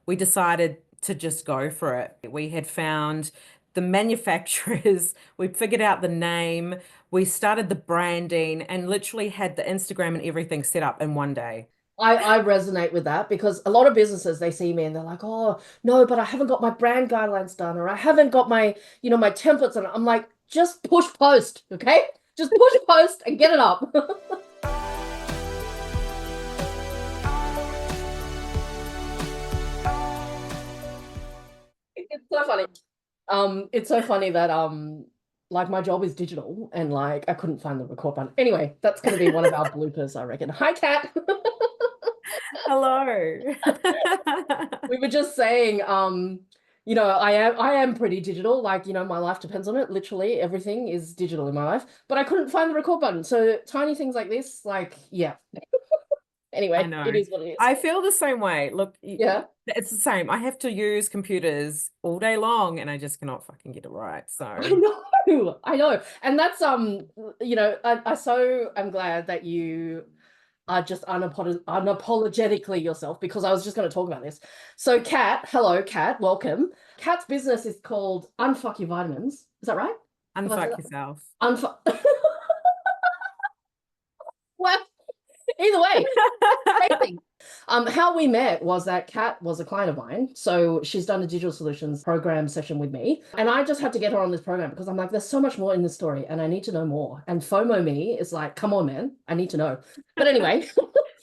we decided to just go for it. We had found the manufacturers, we figured out the name, we started the branding, and literally had the Instagram and everything set up in one day. I resonate with that because a lot of businesses they see me and they're like, oh no, but I haven't got my brand guidelines done or I haven't got my, my templates and I'm like, just push post, okay? Just push post and get it up. It's so funny. It's so funny that like my job is digital and like I couldn't find the record button. Anyway, that's gonna be one of our bloopers, I reckon. Hi, Kat. Hello. We were just saying, I am pretty digital. Like, my life depends on it. Literally everything is digital in my life. But I couldn't find the record button. So tiny things like this, like, yeah. I Anyway, it know. is what it is. I feel the same way. Look, Yeah. it's the same. I have to use computers all day long and I just cannot fucking get it right. I So, know. I know. And that's I so am glad that you are just unapologetically yourself because I was just going to talk about this. So Kat, hello Kat, welcome. Kat's business is called Unfuck Your Vitamins. Is that right? Have I said unfuck that? yourself. Unfuck. Well, either way, amazing. How we met was that Kat was a client of mine. So she's done a digital solutions program session with me. And I just had to get her on this program because I'm like, there's so much more in this story and I need to know more. And FOMO me is like, come on, man, I need to know. But anyway,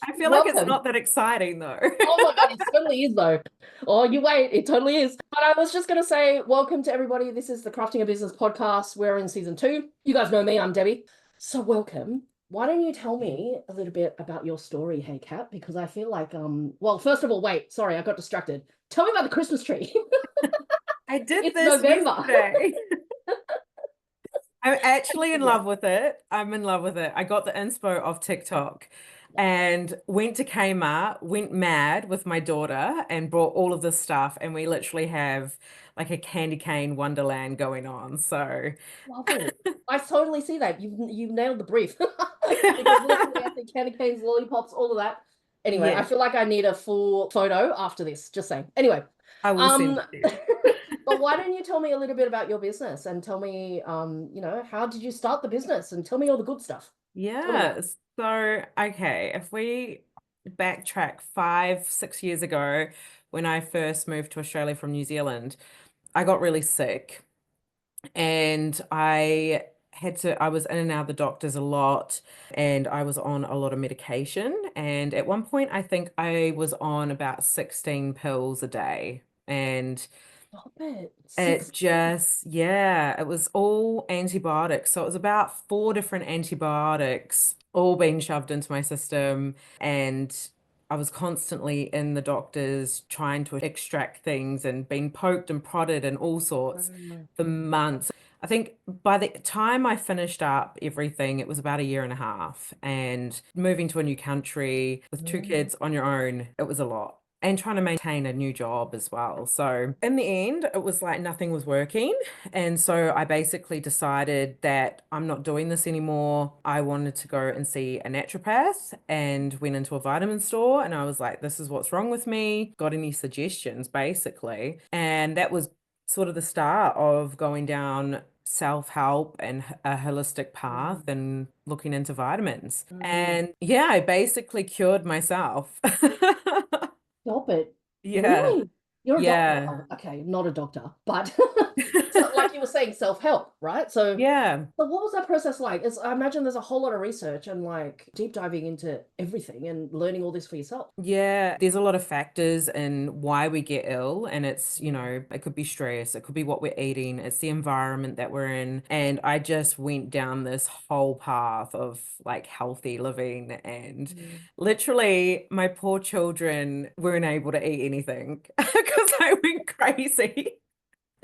I feel like it's welcome. not that exciting though. Oh my God, it totally is though. Oh, you wait, it totally is. But I was just going to say, welcome to everybody. This is the Crafting a Business podcast. We're in season 2. You guys know me, I'm Debbie. So welcome. Why don't you tell me a little bit about your story, hey Kat? Because I feel like, well, first of all, wait, sorry, I got distracted. Tell me about the Christmas tree. I did It's this November. yesterday. I'm actually in Yeah. love with it. I'm in love with it. I got the inspo of TikTok and went to Kmart, went mad with my daughter and brought all of this stuff. And we literally have like a candy cane wonderland going on. So Love it. I totally see that. You've nailed the brief. Because literally I think candy canes, lollipops, all of that. Anyway, I yes, feel like I need a full photo after this. Just saying. Anyway, I will send um, it to you. but why don't you tell me a little bit about your business and tell me, how did you start the business and tell me all the good stuff. Tell me. Yes. So, okay, if we backtrack 5, 6 years ago, when I first moved to Australia from New Zealand, I got really sick and I was in and out of the doctors a lot and I was on a lot of medication. And at one point, I think I was on about 16 pills a day. And Stop it. it 16. just, yeah, it was all antibiotics. So it was about 4 different antibiotics all being shoved into my system. And I was constantly in the doctors trying to extract things and being poked and prodded and all sorts Mm. for months. I think by the time I finished up everything, it was about a year and a half. And moving to a new country with 2 kids on your own, it was a lot and trying to maintain a new job as well. So in the end, it was like nothing was working. And so I basically decided that I'm not doing this anymore. I wanted to go and see a naturopath and went into a vitamin store and I was like, this is what's wrong with me. Got any suggestions, basically? And that was sort of the start of going down self-help and a holistic path Mm. and looking into vitamins. Mm. And yeah, I basically cured myself. Stop it. Yeah. Really? You're a doctor. Yeah. Well, okay, not a doctor, but so like you were saying, self-help, right? Yeah. So what was that process like? I imagine there's a whole lot of research and like deep diving into everything and learning all this for yourself. Yeah, there's a lot of factors in why we get ill, and it's, it could be stress, it could be what we're eating, it's the environment that we're in. And I just went down this whole path of like healthy living, and Mm. literally, my poor children weren't able to eat anything because I went crazy.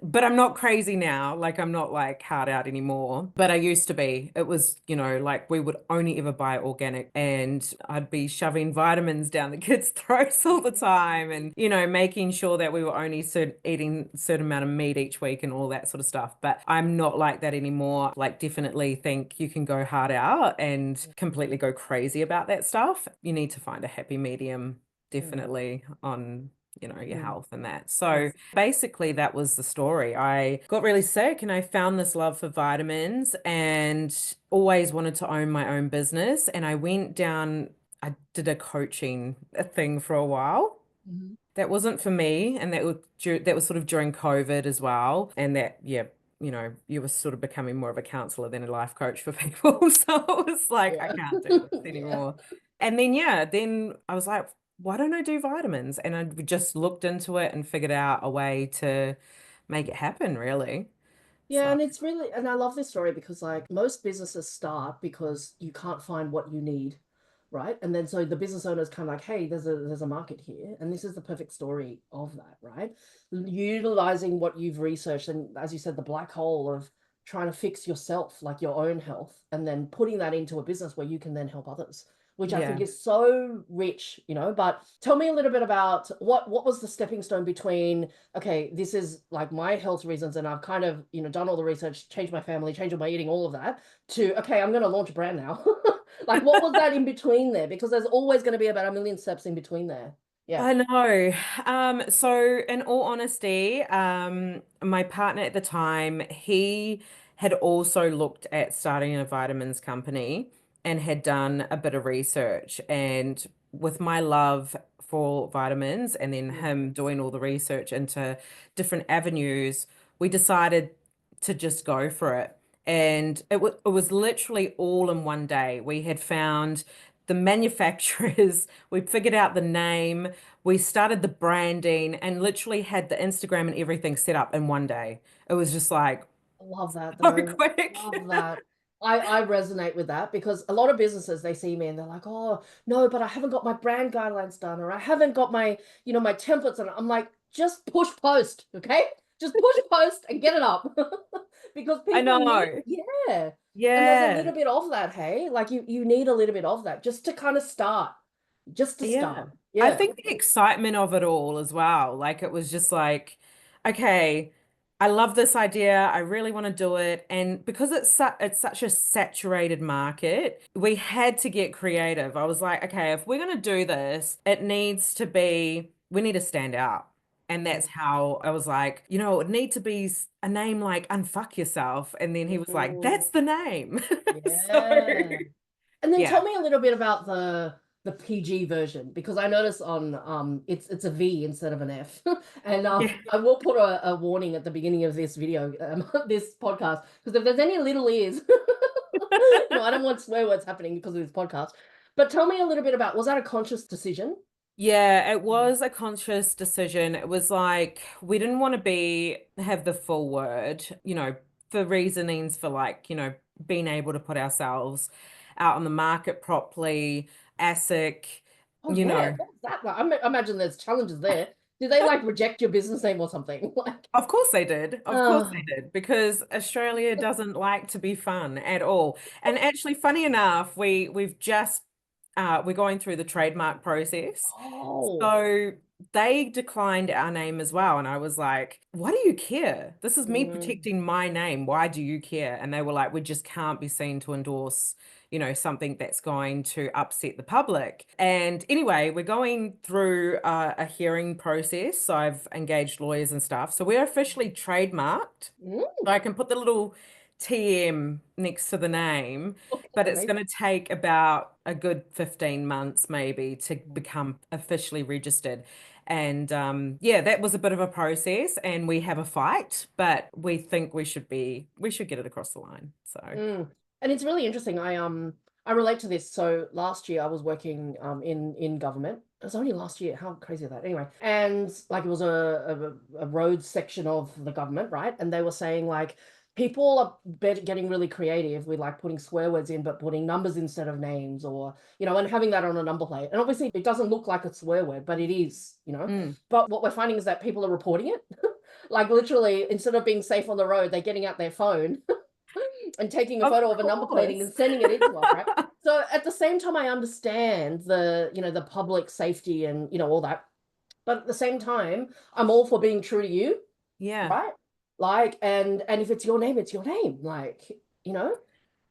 But I'm not crazy now. Like I'm not like hard out anymore. But I used to be. It was, like we would only ever buy organic and I'd be shoving vitamins down the kids' throats all the time and, making sure that we were only eating a certain amount of meat each week and all that sort of stuff. But I'm not like that anymore. Like definitely think you can go hard out and completely go crazy about that stuff. You need to find a happy medium, Mm. definitely on your Mm. health and that. So Yes. basically, that was the story. I got really sick and I found this love for vitamins and always wanted to own my own business. And I went down, I did a coaching thing for a while. Mhm. That wasn't for me, and that was sort of during COVID as well, and that yeah, you were sort of becoming more of a counselor than a life coach for people. So it was like I Yeah. can't do this Yeah. anymore. And then yeah, then I was like, why don't I do vitamins? And I just looked into it and figured out a way to make it happen, really. Yeah, So and it's really, and I love this story because like most businesses start because you can't find what you need, right? And then so the business owner's kind of like, hey, there's a market here, and this is the perfect story of that, right? Utilizing what you've researched, and as you said, the black hole of trying to fix yourself, like your own health, and then putting that into a business where you can then help others, which I think yeah. is so rich, But tell me a little bit about what was the stepping stone between, okay, this is like my health reasons, and I've kind of, done all the research, changed my family, changed my eating, all of that, to, okay, I'm going to launch a brand now. Like, what was that in between there? Because there's always going to be about a million steps in between there. Yeah. I know. So in all honesty, my partner at the time, he had also looked at starting a vitamins company and had done a bit of research. And with my love for vitamins and then Mm. him doing all the research into different avenues, we decided to just go for it. And it was literally all in one day. We had found the manufacturers, we figured out the name, we started the branding and literally had the Instagram and everything set up in one day. It was just like Love that so though. quick. Love that. I resonate with that because a lot of businesses they see me and they're like, oh no, but I haven't got my brand guidelines done or I haven't got my, my templates, and I'm like, just push post, okay? Just push post and get it up. Because I people need, know. yeah. And there's a Yeah. little bit of that, hey? Like you need a little bit of that just to kind of start. Just to Yeah. start. I Yeah. think the excitement of it all as well. Like it was just like, okay, I love this idea. I really want to do it. And because it's such a saturated market, we had to get creative. I was like, okay, if we're going to do this, we need to stand out. And that's how I was like, it would need to be a name like Unfuck Yourself. And then he was like, Mm, that's the name. So, yeah. And then tell yeah. me a little bit about the PG version because I noticed on it's a V instead of an F. And Yeah. I will put a warning at the beginning of this video, this podcast, because if there's any little ears, I don't want swear words happening because of this podcast. But tell me a little bit about, was that a conscious decision? Yeah, it Mm. was a conscious decision. It was like we didn't want to have the full word, for reasonings for like, being able to put ourselves out on the market properly, ASIC, Oh you yeah, know. what's that like? I imagine there's challenges there. Did they like reject your business name or something? Like, Of course they did. Of course oh, they did, because Australia doesn't like to be fun at all. And actually, funny enough, we're going through the trademark process. oh. So they declined our name as well. And I was like, why do you care? This is me Mm, protecting my name. Why do you care? And they were like, we just can't be seen to endorse, something that's going to upset the public. And anyway, we're going through a hearing process. So I've engaged lawyers and stuff. So we're officially trademarked. mm, So I can put the little TM next to the name, okay, but it's amazing. going to take about a good 15 months maybe to Mm, become officially registered. And yeah, that was a bit of a process and we have a fight, but we think we should get it across the line. So, mm. And it's really interesting. I relate to this. So last year I was working in government. It was only last year. How crazy is that? Anyway, and like it was a road section of the government, right? And they were saying like people are getting really creative with like putting swear words in, but putting numbers instead of names, or and having that on a number plate. And obviously it doesn't look like a swear word, but it is. mm, But what we're finding is that people are reporting it. Like literally, instead of being safe on the road, they're getting out their phone and taking a of photo of a number plating course. and sending it in to us, right? So at the same time, I understand the public safety and all that, but at the same time, I'm all for being true to you, Yeah. right? Like, and if it's your name, it's your name, like, you know.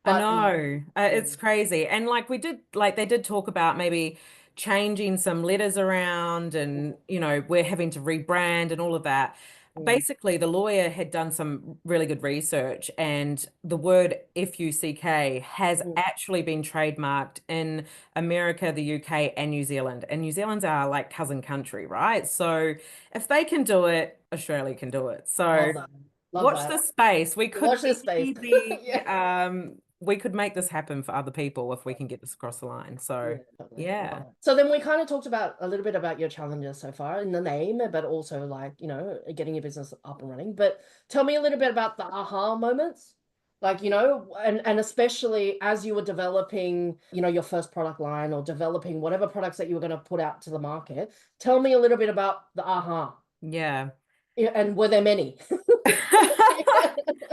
I But know. yeah. It's crazy. And like they did talk about maybe changing some letters around, and we're having to rebrand and all of that. Mm, Basically, the lawyer had done some really good research, and the word FUCK has mm. actually been trademarked in America, the UK, and New Zealand. And New Zealand's our like cousin country, right? So if they can do it, Australia can do it. So Love that. Love watch that. this space. We could Watch this space. be the Yeah. we could make this happen for other people if we can get this across the line. Yeah, So totally. yeah. Love it. So then we kind of talked about a little bit about your challenges so far in the name, but also like, getting your business up and running. But tell me a little bit about the aha moments. Like, and especially as you were developing, your first product line or developing whatever products that you were going to put out to the market. Tell me a little bit about the aha. Yeah. Yeah, and were there many?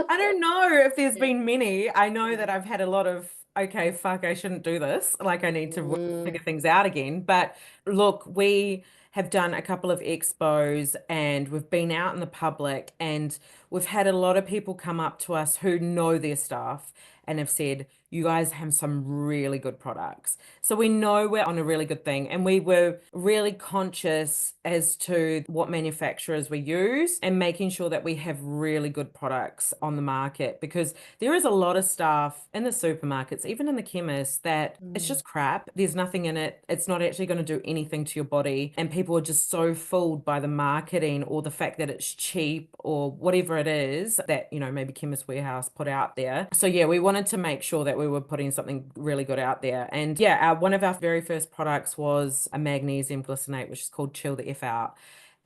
I don't know if there's Yeah. been many. I know that I've had a lot of, okay, fuck, I shouldn't do this. Like, I need to really Mm, figure things out again. But look, we have done a couple of expos and we've been out in the public, and we've had a lot of people come up to us who know their stuff and have said, you guys have some really good products. So we know we're on a really good thing. And we were really conscious as to what manufacturers we use and making sure that we have really good products on the market, because there is a lot of stuff in the supermarkets, even in the chemists, that it's mm. just crap. There's nothing in it. It's not actually going to do anything to your body. And people are just so fooled by the marketing or the fact that it's cheap or whatever it is that, maybe Chemist Warehouse put out there. So yeah, we wanted to make sure that we were putting something really good out there. And yeah, one of our very first products was a magnesium glycinate, which is called Chill the F Out.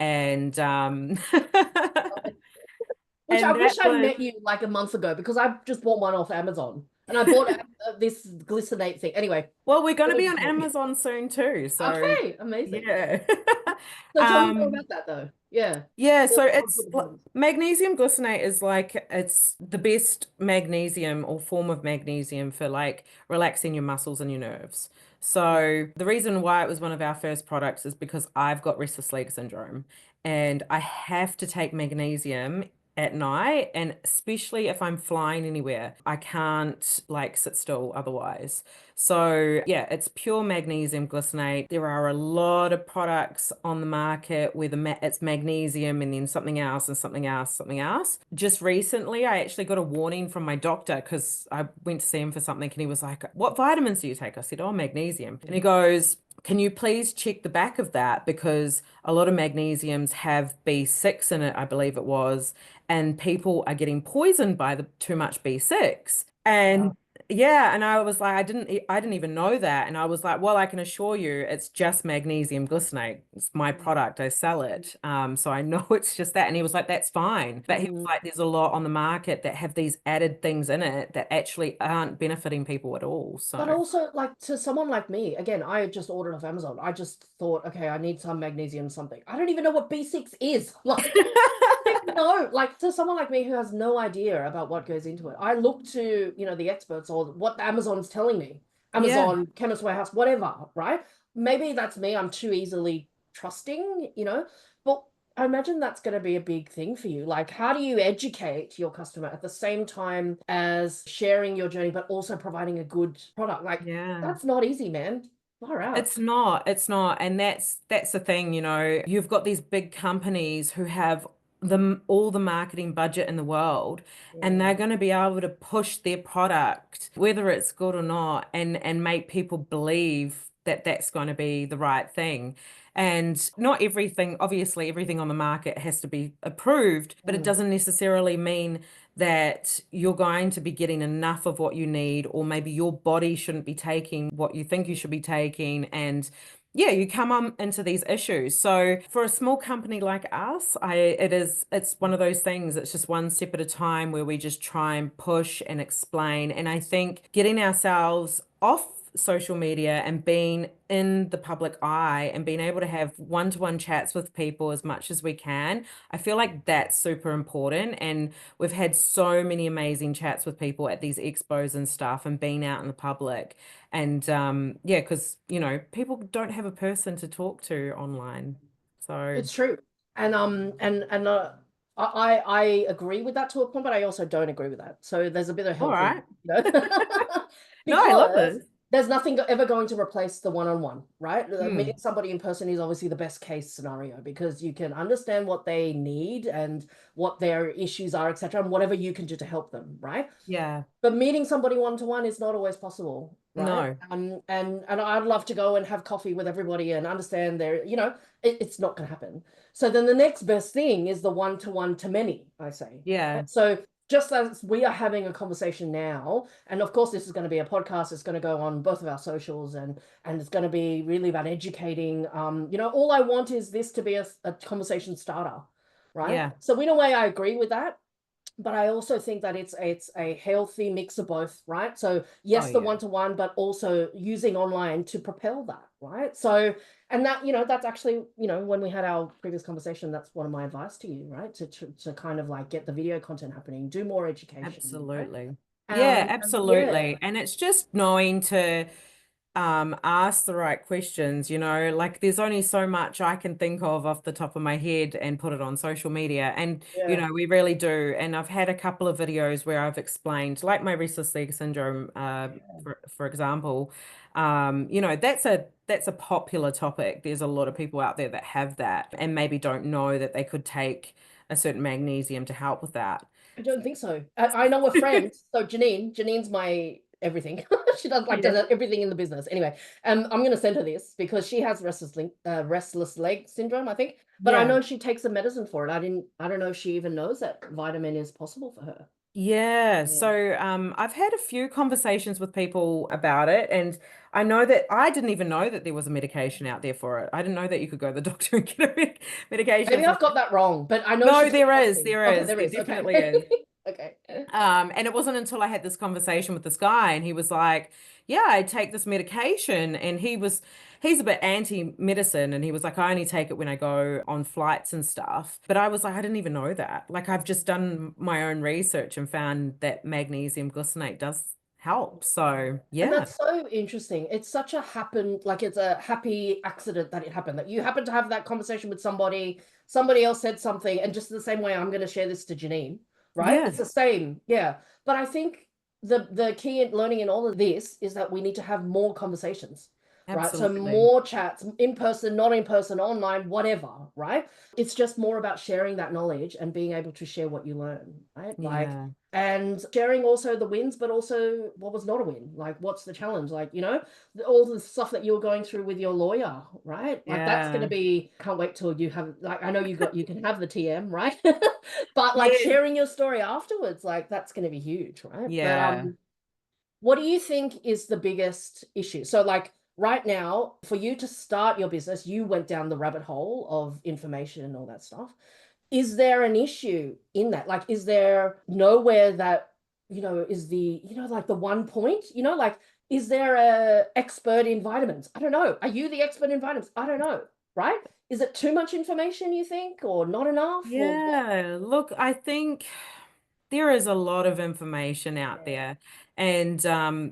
And Which I and wish that I'd was, met you like a month ago because I just bought one off Amazon and I bought this glycinate thing. Anyway, well, we're going let to me be just on talk. Amazon soon too. So Okay, amazing. yeah. So tell me more Um, about that though. Yeah. Yeah, What, so what it's good things? magnesium glycinate is like it's the best magnesium or form of magnesium for like relaxing your muscles and your nerves. So the reason why it was one of our first products is because I've got restless leg syndrome and I have to take magnesium at night, and especially if I'm flying anywhere. I can't like sit still otherwise. So, yeah, it's pure magnesium glycinate. There are a lot of products on the market where it's magnesium and then something else and something else, something else. Just recently, I actually got a warning from my doctor because I went to see him for something and he was like, "What vitamins do you take?" I said, "Oh, magnesium." And he goes, "Can you please check the back of that? Because a lot of magnesiums have B6 in it, I believe it was, and people are getting poisoned by the too much B6." Wow. And yeah, and I was like, I didn't even know that. And I was like, well, I can assure you it's just magnesium glycinate. It's my product. I sell it. So I know it's just that. And he was like, that's fine. But he was Mm. like, there's a lot on the market that have these added things in it that actually aren't benefiting people at all. But So also, like to someone like me, again, I just ordered off Amazon. I just thought, okay, I need some magnesium something. I don't even know what B6 is. Like, no, like to someone like me who has no idea about what goes into it. I look to, the experts or what Amazon's telling me. yeah, Amazon, Chemist Warehouse, whatever, right? Maybe that's me. I'm too easily trusting, but I imagine that's going to be a big thing for you. Like, how do you educate your customer at the same time as sharing your journey, but also providing a good product? Like, yeah. that's not easy, man. Far out. It's not. And that's the thing, you've got these big companies who have all the marketing budget in the world, and they're Mm, going to be able to push their product, whether it's good or not, and make people believe that that's going to be the right thing. And not everything, obviously, everything on the market has to be approved, but it mm. doesn't necessarily mean that you're going to be getting enough of what you need, or maybe your body shouldn't be taking what you think you should be taking. And yeah, you come on into these issues. So for a small company like us, it's one of those things. It's just one step at a time where we just try and push and explain. And I think getting ourselves off social media and being in the public eye and being able to have one-to-one chats with people as much as we can, I feel like that's super important. And we've had so many amazing chats with people at these expos and stuff and being out in the public. And yeah, because people don't have a person to talk to online. So, It's true. And I agree with that to a point, but I also don't agree with that. So there's a bit of all healthy, right. No, I love because this. there's nothing ever going to replace the one-on-one, right? Meeting Mm, somebody in person is obviously the best case scenario because you can understand what they need and what their issues are, etc., and whatever you can do to help them, right? yeah. But meeting somebody one to one is not always possible, right? No. And I'd love to go and have coffee with everybody and understand their, it's not going to happen. So then the next best thing is the one to one to many, I say. Yeah. Right? So just as we are having a conversation now, and of course this is going to be a podcast, it's going to go on both of our socials, and it's going to be really about educating. All I want is this to be a conversation starter, right? Yeah. So in a way, I agree with that, but I also think that it's a healthy mix of both, right? So Oh, yes, the yeah. one-to-one, but also using online to propel that, right? So, and that's actually, when we had our previous conversation, that's one of my advice to you, right? To kind of like get the video content happening, do more education, right? Absolutely. Yeah, Yeah, absolutely. And it's just knowing to ask the right questions, like there's only so much I can think of off the top of my head and put it on social media. And, yeah, we really do. And I've had a couple of videos where I've explained, like my restless leg syndrome, yeah. for example, that's a popular topic. There's a lot of people out there that have that and maybe don't know that they could take a certain magnesium to help with that. I don't think so. I know a friend. So Janine's my everything. She Yeah. does everything in the business. Anyway, I'm gonna send her this because she has restless leg syndrome, I think. But I Yeah. know she takes a medicine for it. I don't know if she even knows that vitamin is possible for her. Yeah, Yeah. so I've had a few conversations with people about it, and I know that I didn't even know that there was a medication out there for it. I didn't know that you could go to the doctor and get a medication Maybe for I've got that. that wrong, but I know No, she's got there is, something. there Okay, is, there there is. Okay. definitely is. Okay. And it wasn't until I had this conversation with this guy and he was like, yeah, I take this medication. And he's a bit anti-medicine. And he was like, I only take it when I go on flights and stuff. But I was like, I didn't even know that. Like, I've just done my own research and found that magnesium glycinate does help. So, And yeah, that's so interesting. It's such a like it's a happy accident that it happened, that you happen to have that conversation with somebody else said something, and just the same way I'm going to share this to Janine, right? yeah, It's the same. Yeah. But I think the key in learning in all of this is that we need to have more conversations, right? So absolutely. more chats, in person, not in person, online, whatever, right? It's just more about sharing that knowledge and being able to share what you learn, right? Like, Yeah, and sharing also the wins, but also what was not a win. Like, what's the challenge? Like, all the stuff that you're going through with your lawyer, right? Like, that's going to yeah, be, can't wait till you have, like, I know you can have the TM, right? But like yeah, sharing your story afterwards, like, that's going to be huge, right? But, yeah. what do you think is the biggest issue? So, like, right now, for you to start your business, you went down the rabbit hole of information and all that stuff. Is there an issue in that? Like, is there nowhere that, is like the one point, like, is there a expert in vitamins? I don't know. Are you the expert in vitamins? I don't know. Right? Is it too much information, you think, or not enough, or what? Yeah, look, I think there is a lot of information out Yeah. there. And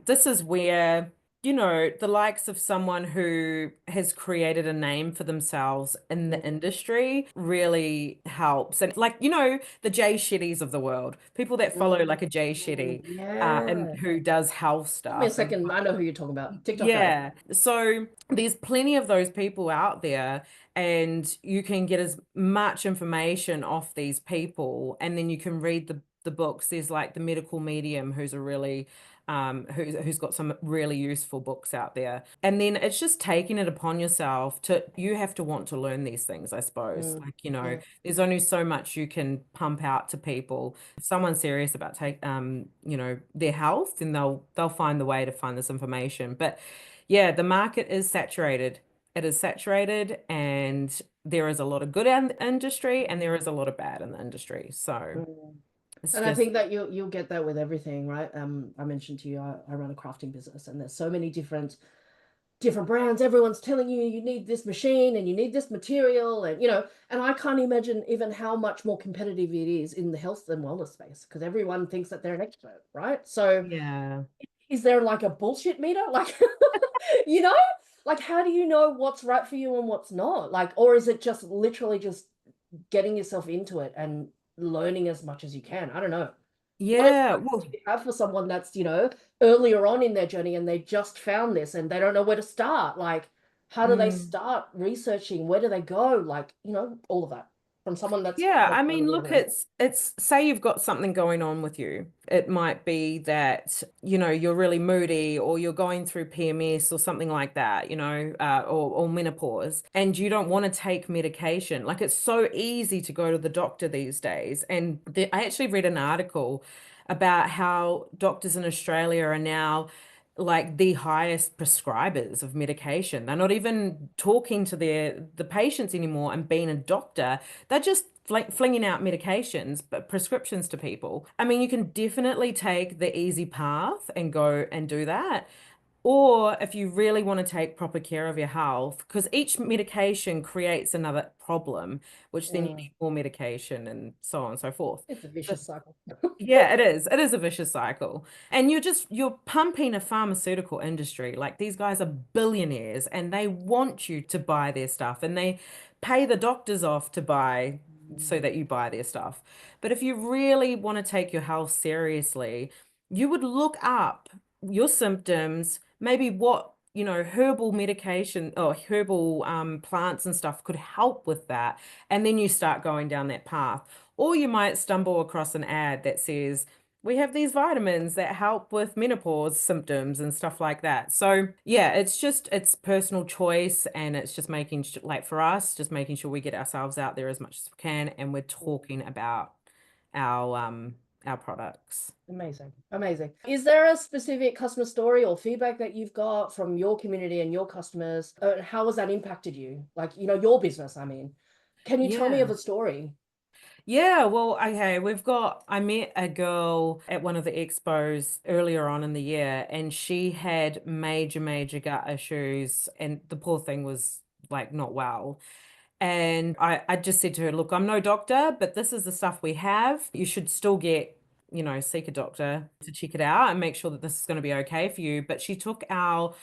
this is where, the likes of someone who has created a name for themselves in the Mm, industry really helps. And like, the Jay Shetties of the world, people that follow like a Jay Shetty and yeah. who does health Give me a stuff and second. I know who you're talking about. TikTok guy. yeah. So there's plenty of those people out there, and you can get as much information off these people, and then you can read the books. There's like the medical medium who's a really who's got some really useful books out there. And then it's just taking it upon yourself to you have to want to learn these things, I suppose. Mm, Like, mm, there's only so much you can pump out to people. If someone's serious about their health, then they'll find the way to find this information. But yeah, the market is saturated. It is saturated, and there is a lot of good in the industry, and there is a lot of bad in the industry. So mm. it's And I just think that you'll get that with everything, right? I mentioned to you, I run a crafting business, and there's so many different brands. Everyone's telling you you need this machine and you need this material, and and I can't imagine even how much more competitive it is in the health and wellness space because everyone thinks that they're an expert, right? So yeah. is there like a bullshit meter? Like, you know, like how do you know what's right for you and what's not? Like, or is it just literally just getting yourself into it and learning as much as you can? I don't know. What Yeah, advice do well, you have for someone that's, earlier on in their journey and they just found this and they don't know where to start? Like, how do they mm. start researching? Where do they go? Like, all of that from someone that's Yeah, had a I part of mean, the look, journey. it's say you've got something going on with you. It might be that, you're really moody or you're going through PMS or something like that, or menopause, and you don't want to take medication. Like it's so easy to go to the doctor these days. And I actually read an article about how doctors in Australia are now like the highest prescribers of medication. They're not even talking to the patients anymore and being a doctor. They're just flinging out medications, but prescriptions to people. I mean, you can definitely take the easy path and go and do that. Or if you really want to take proper care of your health, because each medication creates another problem, which then you Mm. need more medication and so on and so forth. It's a So vicious cycle. yeah, it is. It is a vicious cycle. And you're pumping a pharmaceutical industry. Like these guys are billionaires and they want you to buy their stuff and they pay the doctors off to buy so that you buy their stuff. But if you really want to take your health seriously, you would look up your symptoms, maybe what, herbal medication or herbal plants and stuff could help with that. And then you start going down that path. Or you might stumble across an ad that says, we have these vitamins that help with menopause symptoms and stuff like that. So, yeah, it's personal choice and it's just like for us, just making sure we get ourselves out there as much as we can and we're talking about our products. Amazing. Amazing. Is there a specific customer story or feedback that you've got from your community and your customers? How has that impacted you? Like, your business, I mean. Can you tell me of Yeah. a story? Yeah, well, okay, I met a girl at one of the expos earlier on in the year, and she had major, major gut issues, and the poor thing was like not well. And I just said to her, look, I'm no doctor, but this is the stuff we have. You should still seek a doctor to check it out and make sure that this is going to be okay for you. But she took our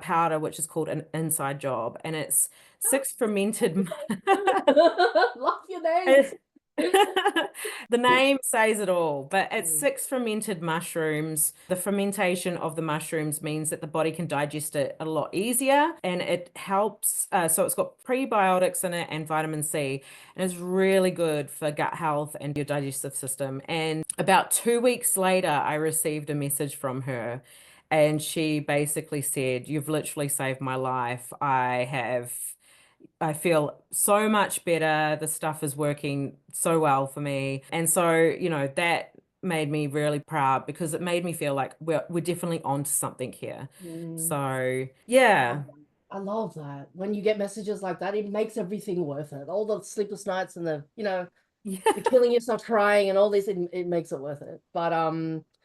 powder, which is called an inside job, and it's six fermented. Love your names. The name says it all, but it's Mm. six fermented mushrooms. The fermentation of the mushrooms means that the body can digest it a lot easier and it helps. So it's got prebiotics in it and vitamin C, and it's really good for gut health and your digestive system. And about 2 weeks later, I received a message from her. And she basically said, you've literally saved my life. I feel so much better. The stuff is working so well for me. And so, that made me really proud because it made me feel like we're definitely onto something here. Mm. So, I love yeah. that. I love that. When you get messages like that, it makes everything worth it. All the sleepless nights and the Yeah, killing yourself trying and all this, it makes it worth it. But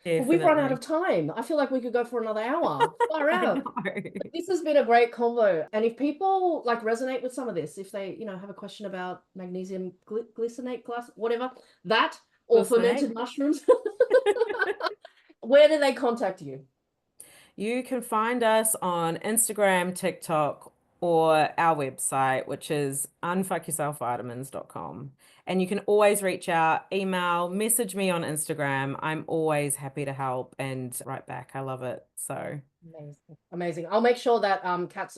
we've run out definitely. of time. I feel like we could go for another hour. Far I out. know. This has been a great combo. And if people like resonate with some of this, if they, have a question about magnesium glycinate class, whatever, that or Listening. fermented mushrooms, where do they contact you? You can find us on Instagram, TikTok, or our website, which is unfuckyourselfvitamins.com. And you can always reach out, email, message me on Instagram. I'm always happy to help and write back. I love it. So, Amazing. Amazing. I'll make sure that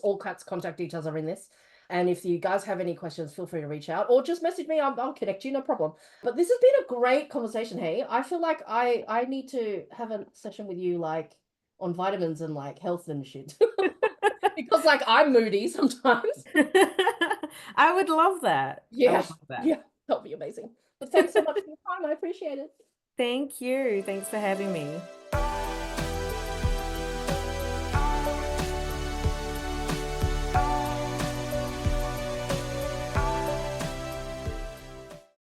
all Kat's contact details are in this. And if you guys have any questions, feel free to reach out or just message me. I'll connect you, no problem. But this has been a great conversation. Hey, I feel like I need to have a session with you like on vitamins and like health and shit. Because like I'm moody sometimes. I would love that. I Yeah. would love that. Yeah. That'll be amazing. But thanks so much for your time. I appreciate it. Thank you. Thanks for having me.